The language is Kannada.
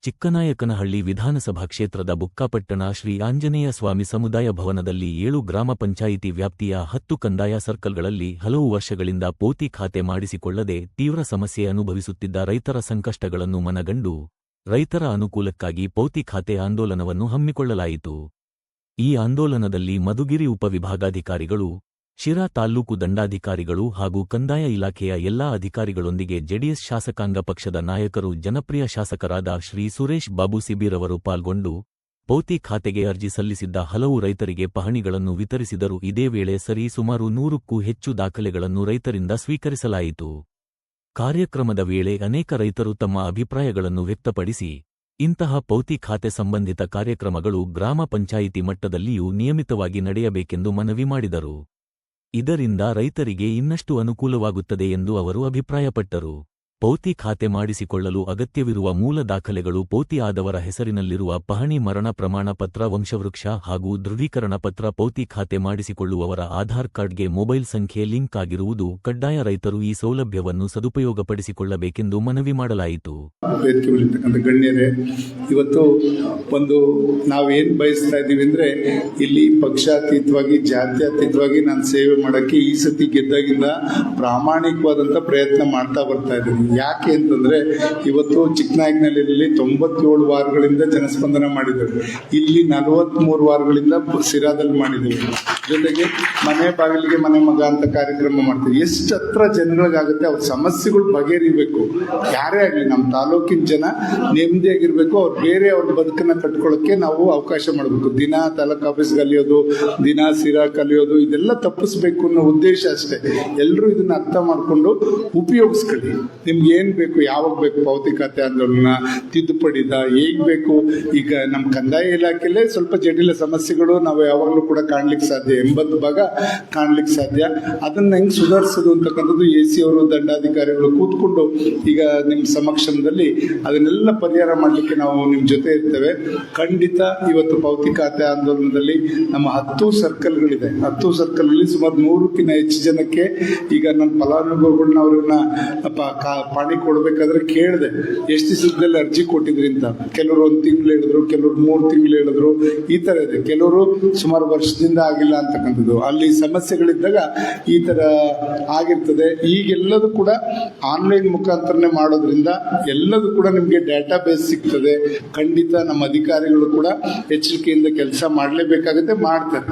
ಚಿಕ್ಕನಾಯಕನಹಳ್ಳಿ ವಿಧಾನಸಭಾ ಕ್ಷೇತ್ರದ ಬುಕ್ಕಾಪಟ್ಟಣ ಶ್ರೀ ಆಂಜನೇಯ ಸ್ವಾಮಿ ಸಮುದಾಯ ಭವನದಲ್ಲಿ 7 ಗ್ರಾಮ ಪಂಚಾಯಿತಿ ವ್ಯಾಪ್ತಿಯ 10 ಕಂದಾಯ ಸರ್ಕಲ್ಗಳಲ್ಲಿ ಹಲವು ವರ್ಷಗಳಿಂದ ಪೋತಿ ಖಾತೆ ಮಾಡಿಸಿಕೊಳ್ಳದೆ ತೀವ್ರ ಸಮಸ್ಯೆ ಅನುಭವಿಸುತ್ತಿದ್ದ ರೈತರ ಸಂಕಷ್ಟಗಳನ್ನು ಮನಗಂಡು ರೈತರ ಅನುಕೂಲಕ್ಕಾಗಿ ಪೌತಿ ಖಾತೆ ಆಂದೋಲನವನ್ನು ಹಮ್ಮಿಕೊಳ್ಳಲಾಯಿತು. ಈ ಆಂದೋಲನದಲ್ಲಿ ಮಧುಗಿರಿ ಉಪವಿಭಾಗಾಧಿಕಾರಿಗಳು, ಶಿರಾ ತಾಲ್ಲೂಕು ದಂಡಾಧಿಕಾರಿಗಳು ಹಾಗೂ ಕಂದಾಯ ಇಲಾಖೆಯ ಎಲ್ಲಾ ಅಧಿಕಾರಿಗಳೊಂದಿಗೆ ಜೆಡಿಎಸ್ ಶಾಸಕಾಂಗ ಪಕ್ಷದ ನಾಯಕರು, ಜನಪ್ರಿಯ ಶಾಸಕರಾದ ಶ್ರೀ ಸುರೇಶ್ ಬಾಬು ಸಿಬಿರವರು ಪಾಲ್ಗೊಂಡು ಪೌತಿ ಖಾತೆಗೆ ಅರ್ಜಿ ಸಲ್ಲಿಸಿದ್ದ ಹಲವು ರೈತರಿಗೆ ಪಹಣಿಗಳನ್ನು ವಿತರಿಸಿದರು. ಇದೇ ವೇಳೆ ಸರಿ ಸುಮಾರು 100ಕ್ಕೂ ಹೆಚ್ಚು ದಾಖಲೆಗಳನ್ನು ರೈತರಿಂದ ಸ್ವೀಕರಿಸಲಾಯಿತು. ಕಾರ್ಯಕ್ರಮದ ವೇಳೆ ಅನೇಕ ರೈತರು ತಮ್ಮ ಅಭಿಪ್ರಾಯಗಳನ್ನು ವ್ಯಕ್ತಪಡಿಸಿ, ಇಂತಹ ಪೌತಿ ಖಾತೆ ಸಂಬಂಧಿತ ಕಾರ್ಯಕ್ರಮಗಳು ಗ್ರಾಮ ಪಂಚಾಯಿತಿ ಮಟ್ಟದಲ್ಲಿಯೂ ನಿಯಮಿತವಾಗಿ ನಡೆಯಬೇಕೆಂದು ಮನವಿ ಮಾಡಿದರು. ಇದರಿಂದ ರೈತರಿಗೆ ಇನ್ನಷ್ಟು ಅನುಕೂಲವಾಗುತ್ತದೆ ಎಂದು ಅವರು ಅಭಿಪ್ರಾಯಪಟ್ಟರು. ಪೌತಿ ಖಾತೆ ಮಾಡಿಸಿಕೊಳ್ಳಲು ಅಗತ್ಯವಿರುವ ಮೂಲ ದಾಖಲೆಗಳು ಪೌತಿ ಆದವರ ಹೆಸರಿನಲ್ಲಿರುವ ಪಹಣಿ, ಮರಣ ಪ್ರಮಾಣ ಪತ್ರ, ವಂಶವೃಕ್ಷ ಹಾಗೂ ದೃಢೀಕರಣ ಪತ್ರ. ಪೌತಿ ಖಾತೆ ಮಾಡಿಸಿಕೊಳ್ಳುವವರ ಆಧಾರ್ ಕಾರ್ಡ್ಗೆ ಮೊಬೈಲ್ ಸಂಖ್ಯೆ ಲಿಂಕ್ ಆಗಿರುವುದು ಕಡ್ಡಾಯ. ರೈತರು ಈ ಸೌಲಭ್ಯವನ್ನು ಸದುಪಯೋಗಪಡಿಸಿಕೊಳ್ಳಬೇಕೆಂದು ಮನವಿ ಮಾಡಲಾಯಿತು. ಗಣ್ಯರೇ, ಇವತ್ತು ನಾವೇನು ಬಯಸ್ತಾ ಇದ್ದೀವಿ ಅಂದ್ರೆ, ಇಲ್ಲಿ ಪಕ್ಷಾತೀತವಾಗಿ ಜಾತ್ಯತೀತವಾಗಿ ನಾನು ಸೇವೆ ಮಾಡೋಕ್ಕೆ ಈ ಸತಿ ಗೆದ್ದಾಗಿಂದ ಪ್ರಾಮಾಣಿಕವಾದಂಥ ಪ್ರಯತ್ನ ಮಾಡ್ತಾ ಬರ್ತಾ ಇದ್ದೀನಿ. ಯಾಕೆ ಅಂತಂದ್ರೆ, ಇವತ್ತು ಚಿಕ್ಕನಾಯಕನಹಳ್ಳಿಯಲ್ಲಿ 97 ವಾರಗಳಿಂದ ಜನಸ್ಪಂದನ ಮಾಡಿದ್ದೇವೆ. ಇಲ್ಲಿ 43 ವಾರಗಳಿಂದ ಸಿರಾದಲ್ಲಿ ಮಾಡಿದ್ದೇವೆ. ಜೊತೆಗೆ ಮನೆ ಬಾಗಿಲಿಗೆ ಮನೆ ಮಗ ಅಂತ ಕಾರ್ಯಕ್ರಮ ಮಾಡ್ತೀವಿ. ಎಷ್ಟು ಹತ್ರ ಜನಗಳಿಗಾಗುತ್ತೆ, ಅವ್ರ ಸಮಸ್ಯೆಗಳು ಬಗೆಹರಿಬೇಕು. ಯಾರೇ ಆಗಲಿ, ನಮ್ಮ ತಾಲೂಕಿನ ಜನ ನೆಮ್ಮದಿಯಾಗಿರ್ಬೇಕು. ಅವ್ರ ಬದುಕನ್ನ ಕಟ್ಕೊಳ್ಳೋಕೆ ನಾವು ಅವಕಾಶ ಮಾಡಬೇಕು. ದಿನ ತಾಲೂಕು ಆಫೀಸ್ ಕಲಿಯೋದು, ದಿನ ಸಿರಾ ಕಲಿಯೋದು, ಇದೆಲ್ಲ ತಪ್ಪಿಸ್ಬೇಕು ಅನ್ನೋ ಉದ್ದೇಶ ಅಷ್ಟೇ. ಎಲ್ಲರೂ ಇದನ್ನ ಅರ್ಥ ಮಾಡ್ಕೊಂಡು ಉಪಯೋಗಿಸ್ಕೊಳ್ಳಿ. ನಿಮ್ಗೆ ಏನ್ ಬೇಕು, ಯಾವಾಗ ಬೇಕು, ಪೌತಿ ಖಾತೆ ಆಂದೋಲನ, ತಿದ್ದುಪಡಿದ ಹೇಗ್ ಬೇಕು. ಈಗ ನಮ್ಮ ಕಂದಾಯ ಇಲಾಖೆಯಲ್ಲೇ ಸ್ವಲ್ಪ ಜಟಿಲ ಸಮಸ್ಯೆಗಳು ನಾವು ಯಾವಾಗಲೂ ಕೂಡ ಕಾಣ್ಲಿಕ್ಕೆ ಸಾಧ್ಯ, 80 ಭಾಗ ಕಾಣ್ಲಿಕ್ಕೆ ಸಾಧ್ಯ. ಅದನ್ನ ಹೆಂಗ್ ಸುಧಾರಿಸೋದು ಅಂತಕ್ಕಂಥದ್ದು AC ಅವರು, ದಂಡಾಧಿಕಾರಿಗಳು ಕೂತ್ಕೊಂಡು ಈಗ ನಿಮ್ಮ ಸಮಕ್ಷಮದಲ್ಲಿ ಅದನ್ನೆಲ್ಲ ಪರಿಹಾರ ಮಾಡಲಿಕ್ಕೆ ನಾವು ನಿಮ್ಮ ಜೊತೆ ಇರ್ತೇವೆ. ಖಂಡಿತ ಇವತ್ತು ಪೌತಿ ಖಾತೆ ಆಂದೋಲನದಲ್ಲಿ ನಮ್ಮ 10 ಸರ್ಕಲ್ಗಳಿದೆ. 10 ಸರ್ಕಲ್ ಸುಮಾರು 100ಕ್ಕಿಂತ ಹೆಚ್ಚು ಜನಕ್ಕೆ ಈಗ ನನ್ನ ಫಲಾನುಭವಿಗಳನ್ನ ಅವ್ರನ್ನ ಪಾಣಿ ಕೊಡ್ಬೇಕಾದ್ರೆ ಕೇಳಿದೆ, ಎಷ್ಟು ದಿವಸದಲ್ಲಿ ಅರ್ಜಿ ಕೊಟ್ಟಿದ್ರಿ ಅಂತ. ಕೆಲವರು 1 ತಿಂಗಳು ಹೇಳಿದ್ರು, ಕೆಲವರು 3 ತಿಂಗಳು ಹೇಳಿದ್ರು. ಈ ತರ ಇದೆ. ಕೆಲವರು ಸುಮಾರು ವರ್ಷದಿಂದ ಆಗಿಲ್ಲ ಅಂತಕ್ಕಂಥದ್ದು. ಅಲ್ಲಿ ಸಮಸ್ಯೆಗಳಿದ್ದಾಗ ಈ ತರ ಆಗಿರ್ತದೆ. ಈಗೆಲ್ಲದೂ ಕೂಡ ಆನ್ಲೈನ್ ಮುಖಾಂತರನೇ ಮಾಡೋದ್ರಿಂದ ಎಲ್ಲದೂ ಕೂಡ ನಿಮಗೆ ಡಾಟಾ ಬೇಸ್ ಸಿಗ್ತದೆ. ಖಂಡಿತ ನಮ್ಮ ಅಧಿಕಾರಿಗಳು ಕೂಡ ಎಚ್ಚರಿಕೆಯಿಂದ ಕೆಲಸ ಮಾಡಲೇಬೇಕಾಗುತ್ತೆ, ಮಾಡ್ತಾರೆ.